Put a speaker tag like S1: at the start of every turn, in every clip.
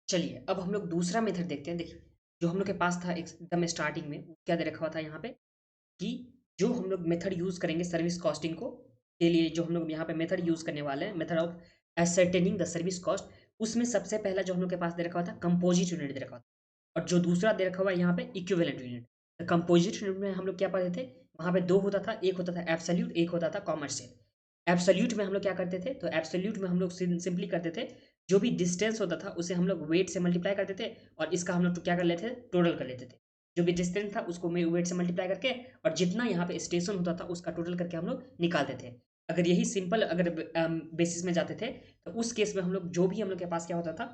S1: चलिए अब हम लोग दूसरा मेथड देखते हैं। देखिए जो हम लोग के पास था एकदम स्टार्टिंग में वो क्या दे रखा हुआ था यहाँ पे कि जो हम लोग मेथड यूज़ करेंगे सर्विस कॉस्टिंग को के लिए, जो हम लोग यहाँ पे मेथड यूज़ करने वाले हैं, method of ascertaining the service cost, उसमें सबसे पहला जो हम लोग के पास दे रखा हुआ था कंपोजिट यूनिट दे रखा हुआ था, और जो दूसरा दे रखा हुआ है यहाँ पे इक्विवेलेंट यूनिट। तो कंपोजिट यूनिट में हम लोग क्या पढ़ते थे, वहाँ पे दो होता था, एक होता था एब्सोल्यूट, एक होता था कॉमर्शियल। एब्सोल्यूट में हम लोग क्या करते थे, तो एब्सोल्यूट में हम लोग सिंपली करते थे, जो भी डिस्टेंस होता था उसे हम लोग वेट से मल्टीप्लाई करते थे, और इसका हम लोग तो क्या कर लेते थे, टोटल कर लेते थे। जो भी डिस्टेंस था उसको वेट से मल्टीप्लाई करके, और जितना यहाँ पे स्टेशन होता था उसका टोटल करके हम लोग निकालते थे। अगर यही सिंपल अगर बेसिस में जाते थे, तो उस केस में हम लोग जो भी हम लोग के पास क्या होता था,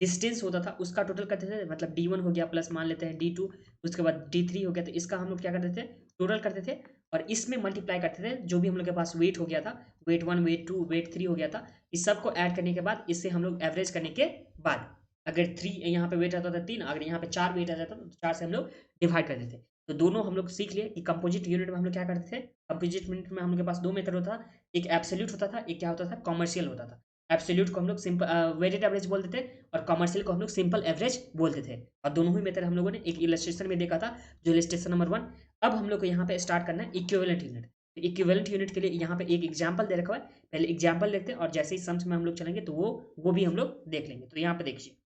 S1: डिस्टेंस होता था उसका टोटल करते थे। मतलब D1 हो गया प्लस मान लेते हैं D2, उसके बाद D3 हो गया, तो इसका हम लोग क्या करते थे, टोटल करते थे, और इसमें मल्टीप्लाई करते थे जो भी हम लोग के पास वेट हो गया था, वेट 1, वेट 2, वेट 3 हो गया था, इस सब को ऐड करने के बाद इससे हम लोग एवरेज करने के बाद, अगर 3 यहाँ पे वेट आता था 3, अगर यहाँ पे 4 वेट आ जाता तो 4 से हम लोग डिवाइड करते थे। तो दोनों हम लोग सीख लिए कि कंपोजिट यूनिट में हम लोग क्या करते थे। कंपोजिट यूनिट में हम लोग के पास दो मेथड होता था, एक एब्सोल्यूट होता था, एक क्या होता था, कॉमर्शियल होता था। एब्सोल्यूट को हम लोग सिंपल वेटेड एवरेज बोलते थे, और कॉमर्शियल को हम लोग सिंपल एवरेज बोलते थे। और दोनों ही मेथड हम लोगों ने एक इलस्ट्रेशन में देखा था, जो इलस्ट्रेशन नंबर 1। अब हम लोग को यहाँ पे स्टार्ट करना है इक्विवेलेंट यूनिट। इक्विवेलेंट यूनिट के लिए यहाँ पे एक एग्जांपल दे रखा हुआ है, पहले एग्जांपल देखते हैं, और जैसे ही सम्स में हम लोग चलेंगे तो वो भी हम लोग देख लेंगे। तो यहाँ पे देखिए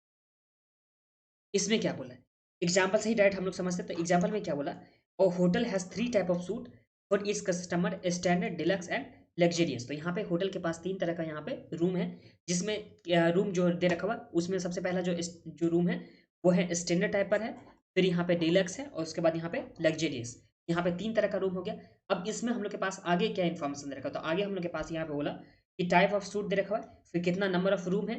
S1: इसमें क्या बोला है, एग्जाम्पल से ही डायरेक्ट हम लोग समझते हैं। तो एग्जाम्पल में क्या बोला, और hotel has 3 type of suit for its customer, standard, deluxe and luxurious. तो यहाँ पे होटल के पास 3 तरह का यहाँ पे रूम है, जिसमें रूम जो दे रखा हुआ उसमें सबसे पहला जो रूम है वो है स्टैंडर्ड टाइप पर है, फिर यहाँ पे डिलक्स है, और उसके बाद यहाँ पे लग्जरियस। यहाँ पे 3 तरह का रूम हो गया। अब इसमें हम लोग के पास आगे क्या इन्फॉर्मेशन दे रखा है, तो आगे हम लोग के पास यहाँ पे बोला कि टाइप ऑफ सूट दे रखा हुआ है, फिर कितना नंबर ऑफ रूम है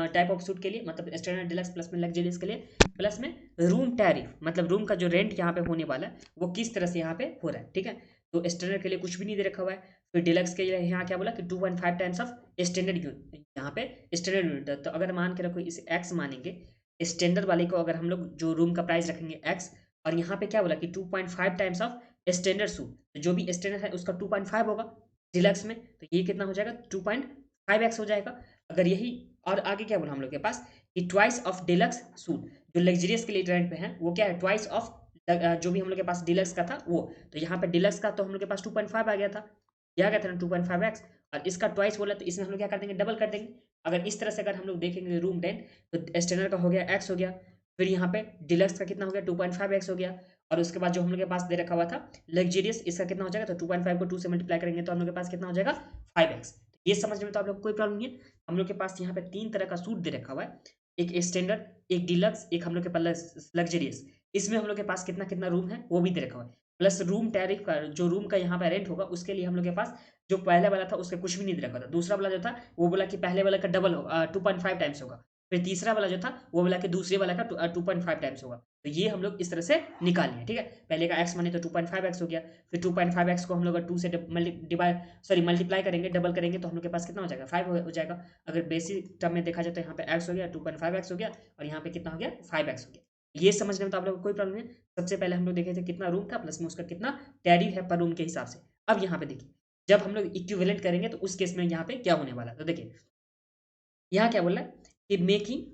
S1: टाइप ऑफ सूट के लिए, मतलब स्टैंडर्ड, डिलक्स प्लस में लग्जरियस के लिए, प्लस में रूम टैरिफ, मतलब रूम का जो रेंट यहाँ पे होने वाला है वो किस तरह से यहाँ पे हो रहा है। ठीक है, तो स्टैंडर्ड के लिए कुछ भी नहीं दे रखा हुआ है। फिर डिलक्स के लिए यहाँ क्या बोला कि 2.5 टाइम्स ऑफ स्टैंडर्ड यूनिट, यहाँ पे स्टैंडर्ड यूनिट। तो अगर मान के रखो इसे एक्स मानेंगे, स्टैंडर्ड वाले को अगर हम लोग जो रूम का प्राइस रखेंगे एक्स, और यहाँ पे क्या बोला कि 2.5 टाइम्स ऑफ स्टैंडर्ड सूट, तो जो भी स्टैंडर्ड है उसका 2.5 होगा डिलक्स में, तो ये कितना हो जाएगा, 2.5x हो जाएगा। अगर यही, और आगे क्या बोला हम लोग के पास कि ट्वाइस ऑफ डिलक्स सूट, जो लग्जरियस के लिए रेंट पे है वो क्या है, ट्वाइस ऑफ जो भी हम लोग के पास डिलक्स का था वो। तो यहाँ पे डिलक्स का तो हम लोग के पास 2.5 आ गया था, यह आ गया था ना 2.5x, और इसका ट्वाइस बोला तो इसमें हम लोग क्या कर देंगे, डबल कर देंगे। अगर इस तरह से अगर हम लोग देखेंगे रूम रेंट, तो स्टैंडर्ड का हो गया x हो गया, फिर यहाँ पे डिलक्स का कितना हो गया 2.5x हो गया, और उसके बाद जो हम लोग के पास दे रखा हुआ था लग्जरियस, इसका कितना हो जाएगा, तो 2.5 को 2 से मल्टीप्लाई करेंगे तो हम लोग के पास कितना हो जाएगा 5x। ये समझने में तो आप लोग कोई प्रॉब्लम नहीं है। हम लोग के पास यहाँ पे 3 तरह का सूट दे रखा हुआ है, एक स्टैंडर्ड, एक डिलक्स, एक हम लोग के पास लग्जरियस। इसमें हम लोग के पास कितना कितना रूम है वो भी दे रखा हुआ है, प्लस रूम टैरिफ का जो रूम का यहाँ पे रेंट होगा उसके लिए हम लोग के पास जो पहले वाला था उसका कुछ भी नहीं दे रखा था। दूसरा वाला जो था वो बोला कि पहले वाला का डबल 2.5 टाइम्स होगा, फिर तीसरा वाला जो था वो बोला कि दूसरे वाला का 2.5 टाइम्स होगा। तो ये हम लोग इस तरह से निकालेंगे। ठीक है, पहले का एक्स माने तो 2.5x हो गया, फिर 2.5x को हम लोग 2 से डिवाइड सॉरी मल्टीप्लाई करेंगे, डबल करेंगे, तो हम लोग के पास कितना हो जाएगा 5 हो जाएगा। अगर बेसिक टर्म में देखा जाए तो यहाँ पे x हो गया 2.5x हो गया, और यहाँ पे कितना हो गया 5x हो गया। ये समझने में तो आप लोग को कोई प्रॉब्लम नहीं है। सबसे पहले हम लोग देखे थे कितना रूम था, प्लस में उसका कितना टैरिफ है पर रूम के हिसाब से। अब यहाँ पे देखिए जब हम लोग इक्विवेलेंट करेंगे तो उस केस में यहाँ पे क्या होने वाला है, तो देखिए यहाँ क्या बोल रहा है कि making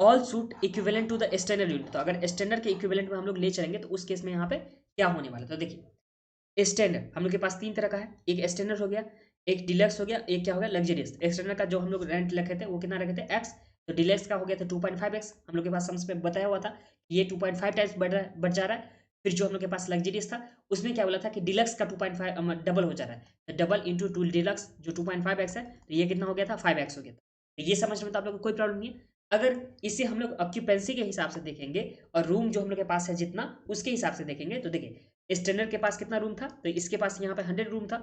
S1: all suit equivalent to the standard unit. तो अगर स्टैंडर्ड के इक्विवेलेंट में हम लोग ले चलेंगे तो उस केस में यहाँ पे क्या होने वाला है, तो देखिए स्टैंडर्ड हम लोग के पास 3 तरह का है, एक स्टैंडर्ड हो गया, एक डिलक्स हो गया, एक क्या हो गया लग्जरियस। स्टैंडर्ड का जो हम लोग रेंट रखे थे वो कितना रखे थे x, तो डिलक्स का हो गया था 2.5x, हम लोग के पास सम्स में बताया हुआ था ये 2.5 टाइम्स बढ़ जा रहा है। फिर जो हम लोग के पास लग्जरियस था उसमें क्या बोला था कि डिलक्स का 2.5 डबल हो जा रहा है, तो डबल इंटू टू डिलक्स जो 2.5x है, तो ये कितना हो गया था 5x हो गया था। तो ये समझ में तो आप लोग को कोई प्रॉब्लम नहीं है। अगर इसे हम लोग ऑक्यूपेंसी के हिसाब से देखेंगे और रूम जो हम लोग के पास है जितना उसके हिसाब से देखेंगे, तो देखिए स्टैंडर्ड के पास कितना रूम था, तो इसके पास यहाँ पे 100 रूम था,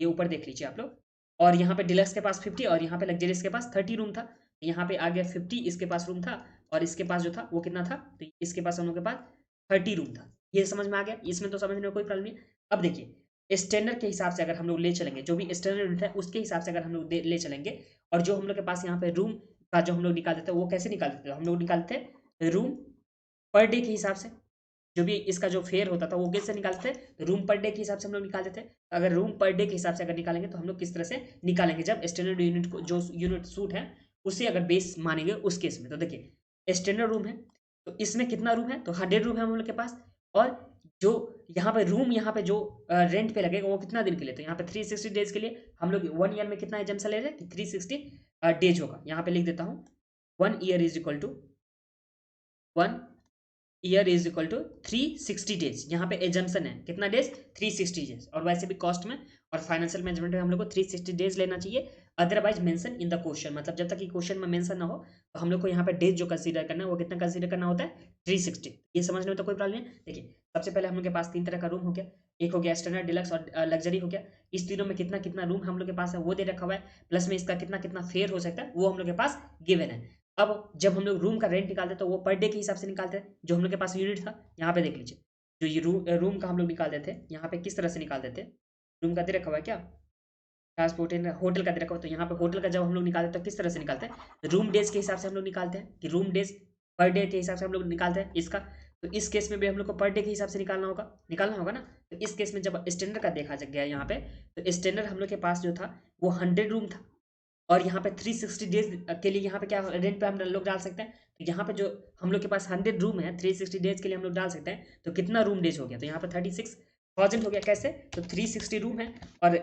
S1: ये ऊपर देख लीजिए आप लोग, और यहाँ पे डिलक्स के पास 50 और यहाँ पे लग्जरियस के पास 30 रूम था। यहाँ पे आ गया 50 इसके पास रूम था, और इसके पास जो था वो कितना था, तो इसके पास हम लोग के पास 30 रूम था। ये समझ में आ गया, इसमें तो समझने में कोई प्रॉब्लम नहीं। अब देखिए स्टैंडर्ड के हिसाब से अगर हम लोग ले चलेंगे, जो भी स्टैंडर्ड यूनिट है उसके हिसाब से अगर हम लोग ले चलेंगे, और जो हम लोग के पास यहाँ पे रूम का जो हम लोग निकालते थे वो कैसे निकालते थे, हम लोग निकालते थे रूम पर डे के हिसाब से। जो भी इसका जो फेयर होता था वो कैसे निकालते थे, तो रूम पर डे के हिसाब से हम लोग निकालते थे। अगर रूम पर डे के हिसाब से अगर निकालेंगे तो हम लोग किस तरह से निकालेंगे, जब स्टैंडर्ड यूनिट को जो यूनिट सूट है उसे अगर बेस मानेंगे उस केस में। तो देखिए स्टैंडर्ड रूम है, तो इसमें कितना रूम है, तो 100 रूम है हम लोग के पास। और जो यहाँ पे रूम यहाँ पे जो रेंट पे लगेगा वो कितना दिन के लिए, तो यहाँ पे 360 डेज के लिए हम लोग 1 ईयर में कितना एजम्पशन ले रहे हैं कि 360 डेज होगा। यहाँ पे लिख देता हूँ 1 year is equal to 1 year is equal to 360 days. यहाँ पे एजम्पशन है कितना डेज, 360 डेज। और वैसे भी कॉस्ट में और फाइनेंशियल मैनेजमेंट में हम लोग को 360 डेज लेना चाहिए, otherwise mention in the question, मतलब जब तक कि क्वेश्चन में मेंशन ना हो तो हम लोग को यहाँ पे डेज जो कंसीडर करना है वो कितना कंसीडर करना होता है, 360। ये समझने में तो कोई प्रॉब्लम नहीं। देखिए सबसे पहले हम लोग के पास 3 तरह का रूम हो गया, एक हो गया स्टैंडर्ड, डिलक्स और लग्जरी हो गया। इस तीनों में कितना कितना रूम हम लोग के पास है वो दे रखा हुआ है, प्लस में इसका कितना कितना फेयर हो सकता है वो हम लोग के पास गिवन है। अब जब हम लोग रूम का रेंट निकालते हैं तो वो पर डे के हिसाब से निकालते हैं, जो हम लोग के पास यूनिट था। यहाँ पे देख लीजिए, जो ये रूम का हम लोग निकालते थे, यहाँ पे किस तरह से निकालते थे, रूम का दे रखा हुआ है क्या, ट्रांसपोर्ट होटल का दे रखा हुआ, तो यहाँ पे होटल का जब हम लोग निकालते हैं तो किस तरह से निकालते हैं, रूम डेज के हिसाब से हम लोग निकालते हैं, कि रूम डेज पर डे के हिसाब से हम लोग निकालते हैं इसका। तो इस केस में भी हम लोग को पर डे के हिसाब से निकालना होगा ना। तो इस केस में जब स्टैंडर्ड का देखा गया यहाँ पे, तो स्टैंडर्ड हम लोग के पास जो था वो 100 रूम था, और यहाँ पे 360 डेज के लिए यहाँ पे क्या रेंट पे हम लोग डाल सकते हैं, तो यहाँ पे जो हम लोग के पास 100 रूम है 360 डेज के लिए हम लोग डाल सकते हैं, तो कितना रूम डेज हो गया, तो यहाँ पे 36,000 हो गया। कैसे, तो 360 रूम है और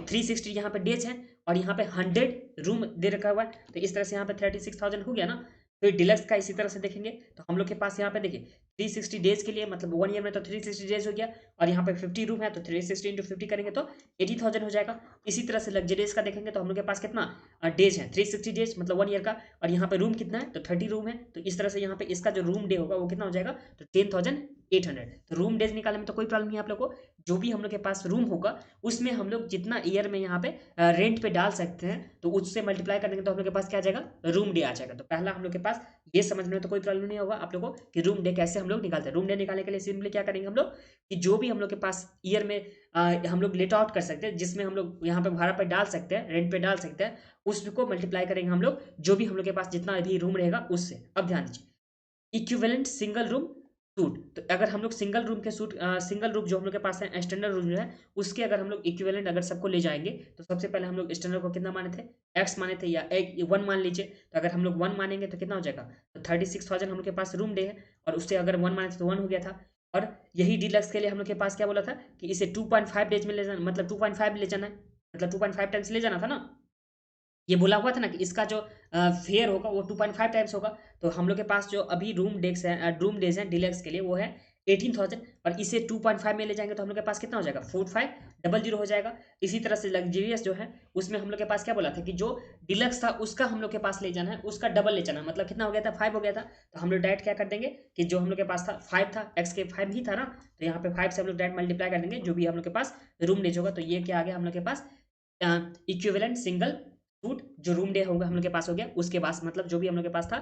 S1: 360 यहाँ पे डेज है, और यहाँ पे 100 रूम दे रखा हुआ है, तो इस तरह से यहाँ पे 36,000 हो गया ना। फिर डिलक्स का इसी तरह से देखेंगे, तो हम लोग के पास यहाँ पे देखिए 360 डेज के लिए, मतलब 1 ईयर में तो 360 डेज हो गया, और यहाँ पे 50 रूम है तो 360 इंटू 50 करेंगे तो 80,000 हो जाएगा। इसी तरह से लग्जरीज का देखेंगे तो हम लोग के पास कितना डेज है, 360 डेज मतलब 1 ईयर का, और यहाँ पे रूम कितना है, तो 30 रूम है, तो इस तरह से यहाँ पे इसका जो रूम डे होगा वो कितना हो जाएगा, तो 10,800। तो रूम डेज निकालने में तो कोई प्रॉब्लम नहीं है आप लोग को। जो भी हम लोग के पास रूम होगा उसमें हम लोग जितना ईयर में यहाँ पे रेंट पे डाल सकते हैं, तो उससे मल्टीप्लाई करेंगे तो हम लोग के पास क्या आ जाएगा, रूम डे आ जाएगा। तो पहला हम लोग के पास ये समझने में तो कोई प्रॉब्लम नहीं होगा आप लोगों को कि रूम डे कैसे हम लोग निकालते हैं। रूम डे निकालने के लिए सिंपली क्या करेंगे हम लोग, कि जो भी हम लोग के पास ईयर में हम लोग लेट आउट कर सकते हैं, जिसमें हम लोग यहाँ पे भाड़ा पे डाल सकते हैं, रेंट पे डाल सकते हैं, उसको मल्टीप्लाई करेंगे हम लोग जो भी हम लोग के पास जितना भी रूम रहेगा उससे। अब ध्यान दीजिए, इक्विवेलेंट सिंगल रूम सूट, तो अगर हम लोग सिंगल रूम के सूट सिंगल रूम जो हम लोग के पास है स्टैंडर्ड रूम जो है उसके अगर हम लोग इक्विवेलेंट अगर सबको ले जाएंगे, तो सबसे पहले हम लोग स्टैंडर्ड को कितना माने थे, एक्स माने थे, या एक 1 मान लीजिए। तो अगर हम लोग 1 मानेंगे तो कितना हो जाएगा, तो 36,000 हम लोग के पास रूम डे है, और उससे अगर 1 माने थे तो 1 हो गया था। और यही डीलक्स के लिए हम लोग के पास क्या बोला था कि इसे 2.5 डेज में ले जाना, मतलब 2.5 ले जाना है, मतलब 2.5 टाइम्स ले जाना था ना। ये बोला हुआ था ना कि इसका जो फेयर होगा वो 2.5 टाइम्स होगा। तो हम लोग के पास जो अभी रूम डेज हैं डिलक्स के लिए वो है 18,000, और इसे 2.5 में ले जाएंगे तो हम लोग के पास कितना हो जाएगा, 4500 हो जाएगा। इसी तरह से लग्जरियस जो है उसमें हम लोग के पास क्या बोला था कि जो डिलक्स था उसका हम लोग के पास ले जाना है, उसका डबल ले जाना है, मतलब कितना हो गया था, 5 हो गया था। तो हम लोग डायरेक्ट क्या कर देंगे कि जो हम लोग के पास था 5 था, एक्स के 5 ही था ना, तो यहाँ पे 5 से हम लोग डायरेक्ट मल्टीप्लाई कर देंगे जो भी हम लोग के पास रूम डेज होगा। तो ये क्या आ गया हम लोग के पास, इक्विवेलेंट सिंगल सूट जो रूम डे होगा हम लोग के पास हो गया। उसके पास मतलब जो भी हम लोग के पास था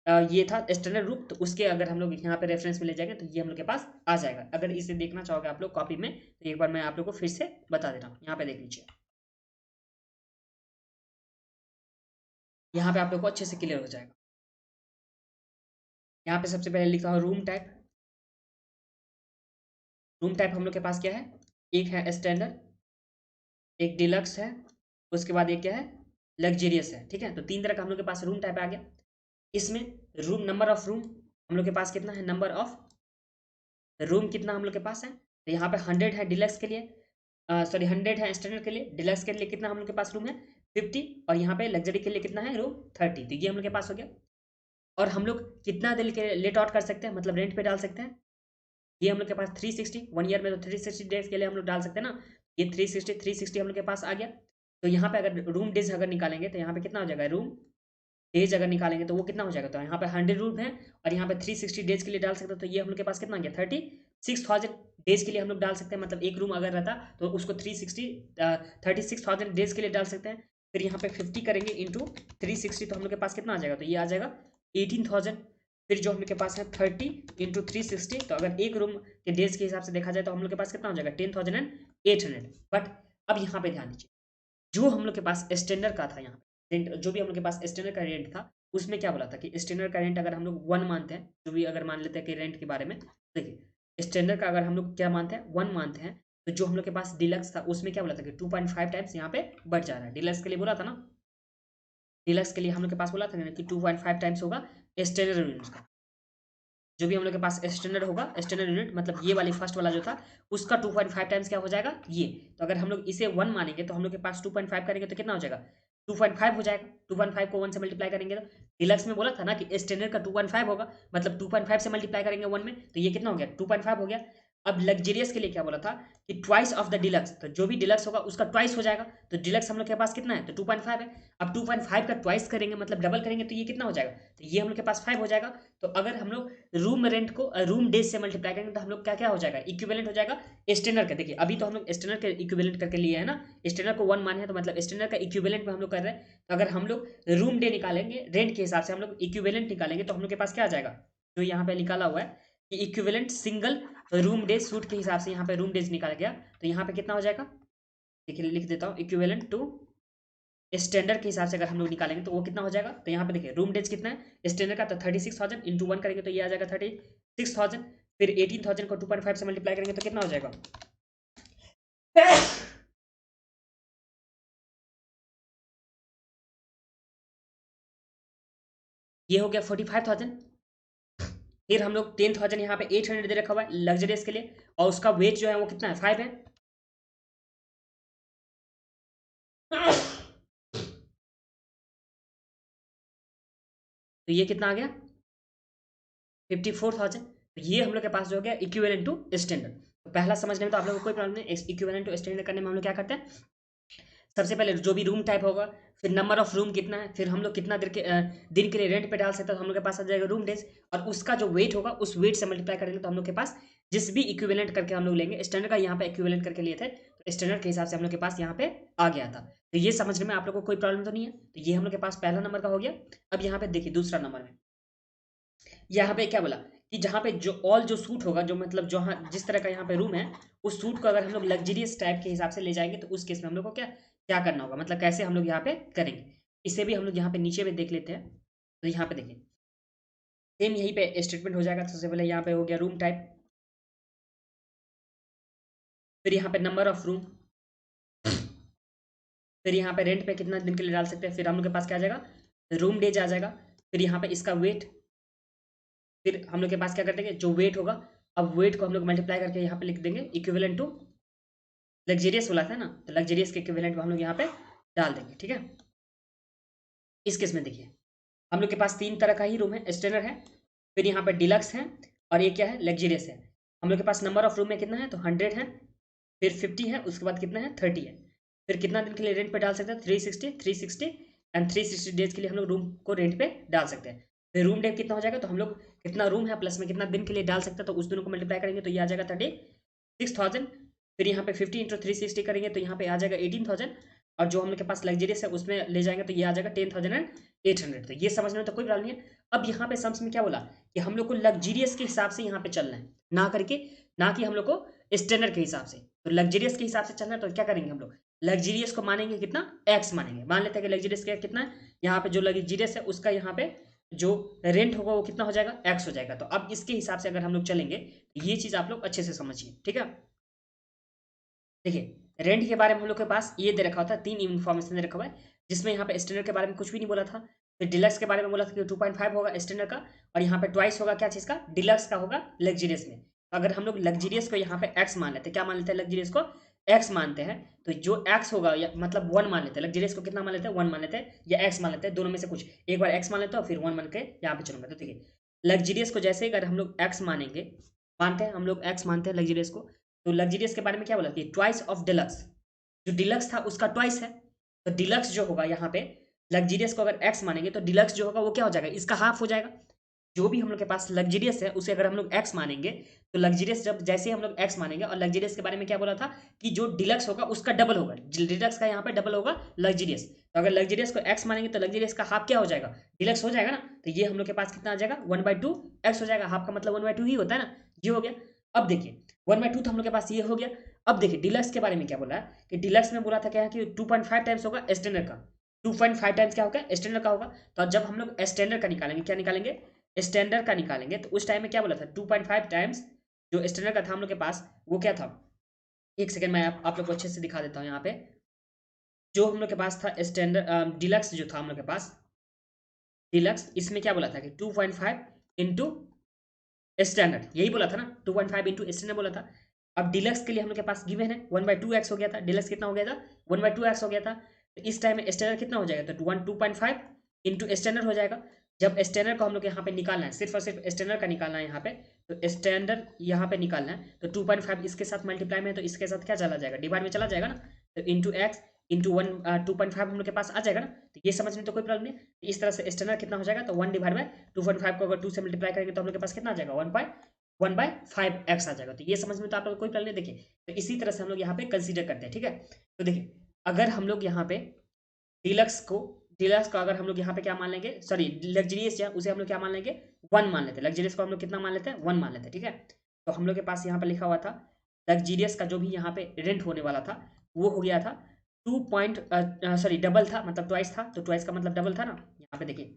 S1: ये था स्टैंडर्ड रूम, तो उसके अगर हम लोग यहाँ पे रेफरेंस में ले जाएंगे तो ये हम लोग के पास आ जाएगा। अगर इसे देखना चाहोगे आप लोग कॉपी में तो एक बार मैं आप लोग को फिर से बता दे रहा हूँ, यहाँ पे देख लीजिए, यहाँ पे आप लोग को अच्छे से क्लियर हो जाएगा। यहाँ पे सबसे पहले लिखा हूँ रूम टाइप। रूम टाइप हम लोग के पास क्या है, एक है स्टैंडर्ड, एक डिलक्स है, उसके बाद एक क्या है, लग्जरियस है। ठीक है, तो 3 तरह का हम लोग के पास रूम टाइप आ गया। इसमें रूम नंबर ऑफ रूम हम लोग के पास कितना है, नंबर ऑफ रूम कितना हम लोग के पास है, तो यहाँ पे 100 है डिलक्स के लिए, सॉरी 100 है स्टैंडर्ड के लिए। डिलक्स के लिए कितना हम लोग के पास रूम है, 50, और यहाँ पे लग्जरी के लिए कितना है रूम, 30। तो ये हम लोग के पास हो गया। और हम लोग कितना दिन के लेट आउट कर सकते हैं, मतलब रेंट पे डाल सकते हैं, ये हम लोग के पास 360, 1 ईयर में तो 360 डेज के लिए हम लोग डाल सकते हैं ना। ये 360 हम लोग के पास आ गया। तो यहाँ पे अगर रूम डेज अगर निकालेंगे तो यहाँ पे कितना हो जाएगा, रूम डेज अगर निकालेंगे तो वो कितना हो जाएगा, तो यहाँ पे 100 रूम है और यहाँ पे 360 डेज के लिए डाल सकते हैं। तो ये हम लोग के पास कितना आ गया, 36,000 डेज के लिए हम लोग डाल सकते हैं। मतलब एक रूम अगर रहता तो उसको 36,000 डेज के लिए डाल सकते हैं। फिर यहाँ पे 50 करेंगे इंटू 360, तो हम लोग के पास कितना आ जाएगा, तो ये आ जाएगा 18,000। फिर जो हम लोग के पास है 30 इंटू 360, तो अगर एक रूम के डेज के हिसाब से देखा जाए तो हम लोग के पास कितना हो जाएगा, 10,800। बट अब यहाँ पे ध्यान दीजिए, जो हम लोग के पास स्टैंडर्ड का था, यहाँ पे रेंट जो भी हम लोग के पास स्टैंडर्ड का रेंट था उसमें क्या बोला था कि स्टैंडर्ड का रेंट अगर हम लोग 1 मानते हैं, जो भी अगर मान लेते हैं कि रेंट के बारे में, देखिए स्टैंडर्ड का अगर हम लोग क्या मानते हैं, 1 मानते हैं, तो जो हम लोग के पास डिलक्स था उसमें क्या बोला था कि 2.5 टाइम्स यहाँ पे बढ़ जा रहा है। डिलक्स के लिए बोला था ना, डिलक्स के लिए हम लोग के पास बोला था ना कि 2.5 टाइम्स होगा स्टैंडर्ड यूनिट का। जो भी हम लोग के पास स्टैंडर्ड होगा, स्टैंडर्ड यूनिट मतलब ये वाली फर्स्ट वाला जो था उसका 2.5 टाइम्स क्या हो जाएगा ये। तो अगर हम लोग इसे 1 मानेंगे तो हम लोग के पास 2.5 करेंगे तो कितना हो जाएगा 2.5 हो जाएगा। 2.5 को 1 से मल्टीप्लाई करेंगे तो डिलक्स में बोला था ना कि स्टैंडर्ड का 2.5 होगा, मतलब 2.5 से मल्टीप्लाई करेंगे 1 में तो ये कितना हो गया 2.5 हो गया। अब लग्जरियस के लिए क्या बोला था कि ट्वाइस ऑफ द डिलक्स, तो जो भी डिलक्स होगा उसका ट्वाइस हो जाएगा। तो डिलक्स हम लोग के पास कितना है तो 2.5 है। अब 2.5 का ट्वाइस करेंगे मतलब डबल करेंगे तो ये कितना हो जाएगा तो ये हम लोग के पास 5 हो जाएगा। तो अगर हम लोग रूम रेंट को रूम डेज से मल्टीप्लाई करेंगे तो हम लोग क्या क्या हो जाएगा इक्विवेलेंट हो जाएगा स्टैंडर्ड का। देखिए अभी तो हम लोग स्टैंडर्ड के इक्विवेलेंट करके लिए है ना, स्टैंडर्ड को 1 माने हैं तो मतलब स्टैंडर्ड का इक्विवेलेंट में हम लोग कर रहे हैं। तो अगर हम लोग रूम डे निकालेंगे रेंट के हिसाब से हम लोग इक्विवेलेंट निकालेंगे तो हम लोग के पास क्या आ जाएगा जो यहाँ पे निकाला हुआ है कि equivalent single room days suit के हिसाब से यहाँ पे रूम डेज निकाला गया तो यहाँ पे कितना हो जाएगा। देखिए लिख देता हूँ इक्विवेलेंट टू स्टैंडर्ड के हिसाब से अगर हम लोग निकालेंगे तो वो कितना हो जाएगा। तो यहाँ पे देखिए रूम डेज कितना है स्टैंडर्ड का तो 36,000 इंटू 1 करेंगे तो ये आ जाएगा 36,000। फिर 18,000 को 2.5 से मल्टीप्लाई करेंगे तो कितना हो जाएगा ये हो गया 45,000। फिर हम लोग 10,000 यहाँ पे 800 दे रखा हुआ है लग्जरियस के लिए और उसका वेट जो है वो कितना है 5 है। तो ये कितना आ गया 54,000। तो ये हम लोग के पास जो हो गया इक्विवेलेंट टू स्टैंडर्ड। तो पहला समझने में तो आप लोगों को कोई प्रॉब्लम नहीं, इक्विवेलेंट टू स्टैंडर्ड करने में हम लोग क्या करते हैं सबसे पहले जो भी रूम टाइप होगा, फिर नंबर ऑफ रूम कितना है, फिर हम लोग कितना दिन के लिए रेंट पे डाल सकते हैं तो हम लोग के पास आ जाएगा रूम डेज और उसका जो वेट होगा उस वेट से मल्टीप्लाई करेंगे तो हम लोग के पास जिस भी इक्विवेलेंट करके हम लोग लेंगे स्टैंडर्ड का यहाँ पे इक्विवेलेंट करके लिए थे तो स्टैंडर्ड के हिसाब से हम लोग के पास यहाँ पे आ गया था। तो ये समझने में आप लोग को कोई प्रॉब्लम तो नहीं है। तो ये हम लोग के पास पहला नंबर का हो गया। अब यहाँ पे देखिए दूसरा नंबर में यहाँ पे क्या बोला कि जहाँ पे जो ऑल जो सूट होगा जो मतलब जहाँ जिस तरह का यहाँ पे रूम है उस सूट को अगर हम लोग लग्जरियस टाइप के हिसाब से ले जाएंगे तो उस केस में हम लोग को क्या क्या करना होगा, मतलब कैसे हम लोग यहाँ पे करेंगे इसे भी हम लोग यहाँ पे नीचे में देख लेते हैं। तो यहाँ पे देखिए सेम यहीं पे स्टेटमेंट हो जाएगा। तो सबसे पहले यहाँ पे हो गया रूम टाइप, फिर यहाँ पे नंबर ऑफ रूम, फिर यहाँ पे रेंट पे कितना दिन के लिए डाल सकते हैं, फिर हम लोग के पास क्या आ जाएगा रूम डेज आ जाएगा, फिर यहाँ पे इसका वेट, फिर हम लोग के पास क्या कर देंगे जो वेट होगा अब वेट को हम लोग मल्टीप्लाई करके यहाँ पे लिख देंगे इक्विवेलेंट टू लग्जरियस बोला था ना तो लग्जरियस के इक्विवेलेंट को हम लोग यहाँ पे डाल देंगे। ठीक है इस केस में देखिए हम लोग के पास 3 तरह का ही रूम है स्टैंडर्ड है, फिर यहाँ पे डिलक्स है और ये क्या है लग्जरियस है। हम लोग के पास नंबर ऑफ रूम में कितना है तो 100 है, फिर 50 है, उसके बाद कितना है 30 है। फिर कितना दिन के लिए रेंट पे डाल सकते हैं 360 एंड 360 डेज के लिए हम लोग रूम को रेंट पे डाल सकते हैं। फिर रूम डेट कितना हो जाएगा तो हम लोग कितना रूम है प्लस में कितना दिन के लिए डाल सकते हैं तो उस दोनों को मल्टीप्लाई करेंगे तो ये आ जाएगा 36,000। फिर यहाँ पे 50 इंटू 360 करेंगे तो यहाँ पे आ जाएगा 18,000 और जो हम लोग के पास लग्जरियस है उसमें ले जाएंगे तो ये आ जाएगा 10,800। तो ये समझने में तो कोई प्रॉब्लम नहीं है। अब यहाँ पे सम्स में क्या बोला कि हम लोग को लग्जरियस के हिसाब से यहाँ पे चलना है ना करके ना कि हम लोग को स्टैंडर्ड के हिसाब से। तो लग्जरियस के हिसाब से चलना है तो क्या करेंगे हम लोग लग्जरियस को मानेंगे कितना एक्स मानेंगे, मान लेते हैं कि लग्जरियस का कितना है यहाँ पे जो लग्जरियस है उसका यहाँ पे जो रेंट होगा वो कितना हो जाएगा एक्स हो जाएगा। तो अब इसके हिसाब से अगर हम लोग चलेंगे तो ये चीज़ आप लोग अच्छे से समझिए। ठीक है देखिए रेंट के बारे में हम लोग के पास ये दे रखा होता है 3 इन्फॉर्मेशन दे रखा हुआ है जिसमें यहाँ पे स्टैंडर्ड के बारे में कुछ भी नहीं बोला था। फिर डिलक्स के बारे में बोला था कि 2.5 होगा स्टैंडर्ड का और यहाँ पे ट्वाइस होगा क्या चीज़ का डिलक्स का होगा लग्जरियस में। तो अगर हम लोग लग्जरियस को यहाँ पे एक्स मान लेते हैं, क्या मान लेते हैं लग्जरियस को एक्स मानते हैं तो जो एक्स होगा या मतलब 1 मान लेते हैं लग्जरियस को कितना मान लेते हैं 1 मान लेते हैं या एक्स मान लेते हैं दोनों में से कुछ एक बार एक्स मान लेते हैं और फिर 1 मान के यहाँ पे चलूंगा। तो देखिए लग्जरियस को जैसे अगर हम लोग एक्स मानेंगे मानते हैं हम लोग एक्स मानते हैं लग्जरियस को तो लग्जरियस के बारे में क्या बोला कि ट्वाइस ऑफ डिलक्स, जो डिलक्स था उसका ट्वाइस है। तो डिलक्स जो होगा यहाँ पे लग्जरियस को अगर एक्स मानेंगे तो डिलक्स जो होगा वो क्या हो जाएगा इसका हाफ हो जाएगा। जो भी हम लोग के पास लग्जरियस है उसे अगर हम लोग एक्स मानेंगे तो लग्जरियस जब जैसे हम लोग एक्स मानेंगे और लग्जरियस के बारे में क्या बोला था कि जो डिलक्स होगा उसका डबल होगा, डिलक्स का यहाँ पे डबल होगा लग्जरियस। तो अगर लग्जरियस को एक्स मानेंगे तो लग्जरियस का हाफ क्या हो जाएगा डिलक्स हो जाएगा ना। तो ये हम लोग के पास कितना आ जाएगा 1/2 एक्स हो जाएगा, हाफ का मतलब 1/2 ही होता है ना, ये हो गया। अब देखिए 1/2 तो हम लोग के पास ये हो गया। अब देखिए डिलक्स के बारे में क्या बोला है कि डिलक्स में बोला था क्या है कि 2.5 टाइम्स होगा स्टैंडर्ड का, 2.5 टाइम्स क्या होगा स्टैंडर्ड का होगा। तो जब हम लोग स्टैंडर्ड का निकालेंगे क्या निकालेंगे स्टैंडर्ड का निकालेंगे तो उस टाइम में क्या बोला था 2.5 टाइम्स जो स्टैंडर्ड का था हम लोग के पास वो क्या था। एक सेकंड मैं आप लोग को अच्छे से दिखा देता हूँ यहाँ पे जो हम लोग के पास था स्टैंडर्ड डिलक्स जो था हम लोग के पास डिलक्स, इसमें क्या बोला था कि 2.5 इंटू स्टैंडर्ड, यही बोला था ना, 2.5 इंटू स्टैंडर्ड बोला था। अब डिलक्स के लिए हम लोग के पास गिवन है 1/2x हो गया था, डिलक्स कितना हो गया था 1/2x हो गया था। तो इस टाइम स्टैंडर्ड कितना हो जाएगा, तो 2.5 इंटू स्टैंडर्ड हो जाएगा। जब स्टैंडर्ड को हम लोग यहाँ पे निकालना है, सिर्फ और सिर्फ स्टैंडर्ड का निकालना है यहाँ पे, तो स्टैंडर्ड यहाँ पे निकालना है, तो 2.5 इसके साथ मल्टीप्लाई में, तो इसके साथ क्या चला जाएगा, डिवाइड में चला जाएगा ना, तो इंटू एक्स इंटू 2.5 हम लोग के पास आ जाएगा ना। तो ये समझ में तो कोई प्रॉब्लम नहीं। इस तरह से स्टैंडर्ड कितना हो जाएगा, तो 1/2.5 को अगर 2 से मल्टीप्लाई करेंगे तो हम लोग के पास कितना आ जाएगा, 1/5x आ जाएगा। तो ये समझ में तो आप लोग कोई प्रॉब्लम नहीं। देखिए तो इसी तरह से हम लोग यहाँ पे कंसीडर करते हैं, ठीक है। तो देखिए अगर हम लोग यहाँ पे डिलक्स को अगर हम लोग यहाँ पे क्या मान लेंगे, सॉरी लग्जरियस, या उसे हम लोग क्या मान लेंगे, 1 मान लेते हैं। लग्जरियस को हम लोग कितना मान लेते हैं, 1 मान लेते हैं, ठीक है। तो हम लोग के पास यहाँ पे लिखा हुआ था लग्जरियस का जो भी यहाँ पे रेंट होने वाला था वो हो गया था 2 पॉइंट सॉरी डबल था, मतलब ट्वाइस था, तो ट्वाइस का मतलब डबल था ना। यहाँ पे देखिए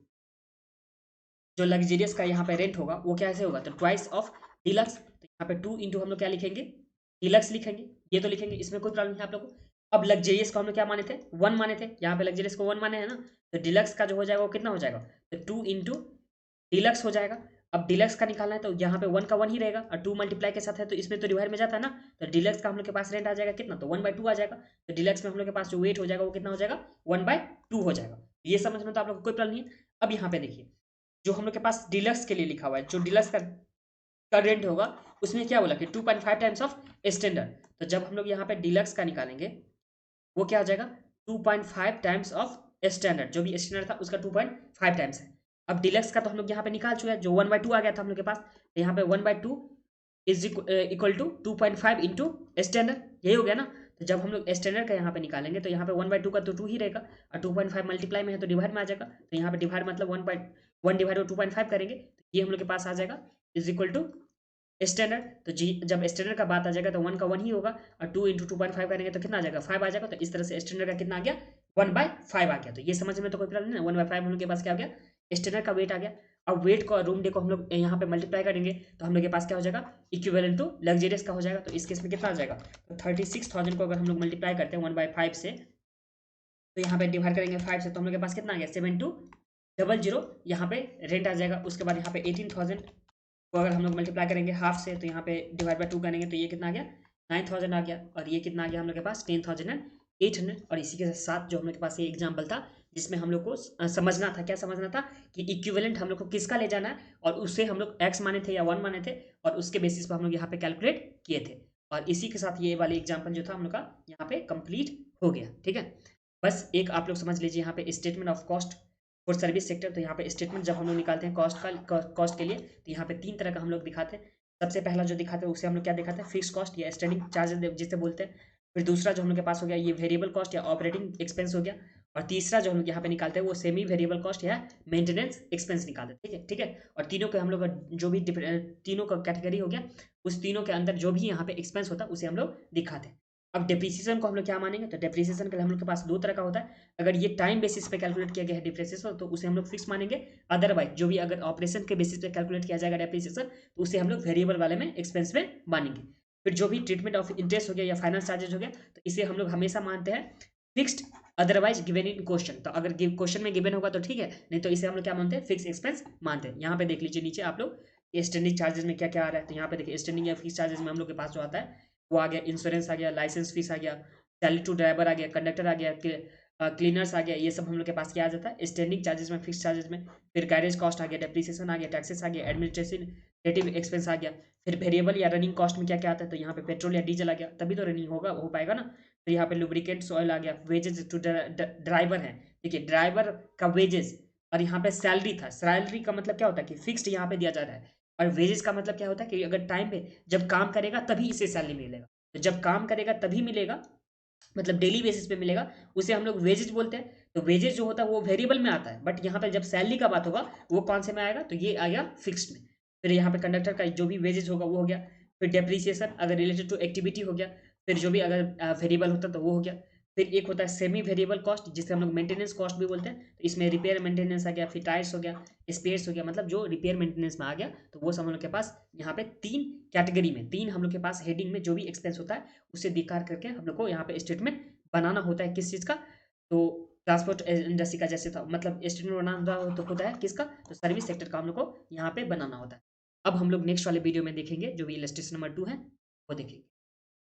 S1: जो लग्जरियस का यहाँ पे रेंट होगा वो कैसे होगा, तो ट्वाइस ऑफ डिलक्स। तो यहाँ पे 2 इंटू हम लोग क्या लिखेंगे, डिलक्स लिखेंगे, ये तो लिखेंगे, इसमें कोई प्रॉब्लम नहीं है आप लोग को। अब लग्जरियस को हम लोग क्या माने थे, 1 माने थे, यहाँ पे लग्जरियस को 1 माने हैं ना, तो डिलक्स का जो हो जाएगा वो कितना हो जाएगा, तो 2 इंटू डिलक्स हो जाएगा। अब डिलक्स का निकालना है तो यहाँ पे 1 का 1 ही रहेगा, और 2 मल्टीप्लाई के साथ है तो इसमें तो डिवाइड में जाता है ना, तो डिलक्स का हम लोग के पास रेंट आ जाएगा कितना, तो 1/2 आ जाएगा। तो डिलक्स में हम लोग के पास जो वेट हो जाएगा वो कितना हो जाएगा, 1/2 हो जाएगा। ये समझ में तो आप लोग को कोई प्रॉब्लम नहीं है। अब यहाँ पे देखिए जो हम लोग के पास डिलक्स के लिए लिखा हुआ है, जो डिलक्स का रेंट होगा उसमें क्या बोला कि 2.5 टाइम्स ऑफ स्टैंडर्ड। तो जब हम लोग यहाँ पे डिलक्स का निकालेंगे वो क्या हो जाएगा, 2.5 टाइम्स ऑफ स्टैंडर्ड, जो भी स्टैंडर्ड था उसका 2.5 टाइम्स है। अब डिलक्स का तो हम लोग यहाँ पे निकाल चुके हैं, जो 1/2 आ गया था हम लोग के पास, तो यहाँ पे 1/2 is equal to 2.5 into standard, यही हो गया ना। तो जब हम लोग स्टैंडर्ड का यहाँ पे निकालेंगे तो यहाँ पे 1/2 का तो 2 ही रहेगा, और 2.5 मल्टीप्लाई में है तो डिवाइड में आ जाएगा, तो यहाँ पे डिवाइड मतलब 1 डिवाइड 2.5 करेंगे तो ये हम लोग के पास आ जाएगा इज इक्वल टू स्टैंडर्ड। तो जी जब स्टैंडर्ड का बात आ जाएगा तो 1 का 1 ही होगा, और 2 इंटू 2.5 करेंगे तो कितना आ जाएगा, 5 आ जाएगा। तो इस तरह से स्टैंडर्ड का कितना आ गया, 1/5 आ गया। तो ये समझ में तो कोई प्रॉब्लम नहीं है, 1/5 हम लोग के पास क्या आ गया, स्टैंडर्ड का वेट आ गया। अब वेट को और रूम डे को हम लोग यहाँ पे मल्टीप्लाई करेंगे तो हम लोग के पास क्या हो जाएगा, इक्विवेलेंट टू लग्जरियस का हो जाएगा। तो इस केस में कितना आ जाएगा, तो 36,000 को अगर हम लोग मल्टीप्लाई करते हैं 1/5 से, तो यहाँ पे डिवाइड करेंगे 5 से, तो हम लोग के पास कितना आ गया, 7200 यहाँ पे रेंट आ जाएगा। उसके बाद यहाँ पे 18,000 को अगर हम लोग मल्टीप्लाई करेंगे हाफ से, तो यहाँ पे डिवाइड बाय 2 करेंगे तो ये कितना आ गया, 9,000 आ गया। और ये कितना आ गया हम लोग के पास, 10,800। और इसी के साथ जो हम लोग के पास ये एग्जाम्पल था जिसमें हम लोग को समझना था, क्या समझना था कि इक्विवेलेंट हम लोग को किसका ले जाना है, और उससे हम लोग एक्स माने थे या 1 माने थे, और उसके बेसिस पर हम लोग यहाँ पे कैलकुलेट किए थे। और इसी के साथ ये वाले एग्जाम्पल जो था हम लोग का यहाँ पे कंप्लीट हो गया, ठीक है। बस एक आप लोग समझ लीजिए यहाँ पे statement of cost for service sector. तो यहाँ पे स्टेटमेंट जब हम लोग निकालते हैं कॉस्ट के लिए, तो यहाँ पे 3 तरह का हम लोग दिखाते हैं। सबसे पहला जो दिखाते हैं उसे हम लोग क्या दिखाते हैं, फिक्स कॉस्ट या स्टैंडिंग चार्जेस जिसे बोलते हैं। फिर दूसरा जो हम लोग के पास हो गया ये वेरिएबल कॉस्ट या ऑपरेटिंग एक्सपेंस हो गया। और तीसरा जो हम लोग यहाँ पे निकालते हैं वो सेमी वेरिएबल कॉस्ट या मेंटेनेंस एक्सपेंस निकालते हैं, ठीक है, ठीक है। और तीनों के हम लोग का जो भी तीनों का कैटेगरी हो गया, उस तीनों के अंदर जो भी यहाँ पे एक्सपेंस होता है उसे हम लोग दिखाते हैं। अब डेप्रिसिएशन को हम लोग क्या मानेंगे, तो डेप्रिसिएशन के लिए हम लोग के पास 2 तरह का होता है। अगर ये टाइम बेसिस पे कैलकुलेट किया गया है डेप्रिसिएशन तो उसे हम लोग फिक्स मानेंगे। अदरवाइज जो भी अगर ऑपरेशन के बेसिस पे कैलकुलेट किया जाएगा डेप्रिसिएशन तो उसे हम लोग वेरिएबल वाले में एक्सपेंस में मानेंगे। फिर जो भी ट्रीटमेंट ऑफ इंटरेस्ट हो गया या फाइनेंस चार्जेस हो गया तो इसे हम लोग हमेशा मानते हैं fixed, otherwise given in question. तो अगर क्वेश्चन में गिवन होगा तो ठीक है, नहीं तो इसे हम लोग क्या मानते हैं, फिक्स एक्सपेंस मानते हैं। यहाँ पे देख लीजिए नीचे आप लोग स्टैंडिंग चार्जेस में क्या क्या आ रहा है। तो यहाँ पे देखिए स्टैंडिंग या फिक्स चार्जेस में हम लोग के पास जो आता है वो आ गया इंश्योरेंस आ गया, लाइसेंस फीस आ गया, सैलरी टू ड्राइवर आ गया, कंडक्टर आ गया, क्लीनर्स आ गया। ये सब हम लोग के पास क्या आ जाता है स्टैंडिंग चार्जेस में, फिक्स चार्जेस में। फिर गैरेज कॉस्ट आ गया, डेप्रिसिएशन आ गया, टैक्सेस आ गया, एडमिनिस्ट्रेटिव एक्सपेंस आ गया। फिर वेरिएबल या रनिंग कॉस्ट में क्या क्या आता है, तो यहाँ पे पेट्रोल या डीजल आ गया, तभी तो रनिंग होगा हो पाएगा ना। फिर यहाँ पे लुब्रिकेंट्स ऑयल आ गया, वेजेस टू ड्राइवर है, देखिए ड्राइवर का वेजेस। और यहाँ पे सैलरी था, सैलरी का मतलब क्या होता है कि फिक्स्ड यहाँ पे दिया जा रहा है। और वेजेस का मतलब क्या होता है कि अगर टाइम पे जब काम करेगा तभी इसे सैलरी मिलेगा, तो जब काम करेगा तभी मिलेगा, मतलब डेली बेसिस पे मिलेगा, उसे हम लोग वेजेज बोलते हैं। तो वेजेज जो होता है वो वेरिएबल में आता है, बट यहाँ पे जब सैलरी का बात होगा वो कौन से में आएगा, तो ये आ गया फिक्स्ड में। फिर यहाँ पे कंडक्टर का जो भी वेजेज होगा वो हो गया। फिर डेप्रिसिएशन अगर रिलेटेड टू एक्टिविटी हो गया। फिर जो भी अगर वेरिएबल होता है तो वो हो गया। फिर एक होता है सेमी वेरिएबल कॉस्ट जिसे हम लोग मेंटेनेंस कॉस्ट भी बोलते हैं, तो इसमें रिपेयर मेंटेनेंस आ गया, फिर टायर्स हो गया, स्पेयर्स हो गया, मतलब जो रिपेयर मेंटेनेंस में आ गया। तो वो सब हम लोग के पास यहाँ पे 3 कैटेगरी में, 3 हम लोग के पास हेडिंग में जो भी एक्सपेंस होता है उसे दिखा करके हम लोग को यहाँ पे स्टेटमेंट बनाना होता है किस चीज़ का, तो ट्रांसपोर्ट इंडस्ट्री का जैसे था, मतलब एस्टिमेट बनाना तो होता है किसका, तो सर्विस सेक्टर का हम लोग को यहाँ पे बनाना होता है। अब हम लोग नेक्स्ट वाले वीडियो में देखेंगे, जो भी इलस्ट्रेशन नंबर 2 है वो देखेंगे।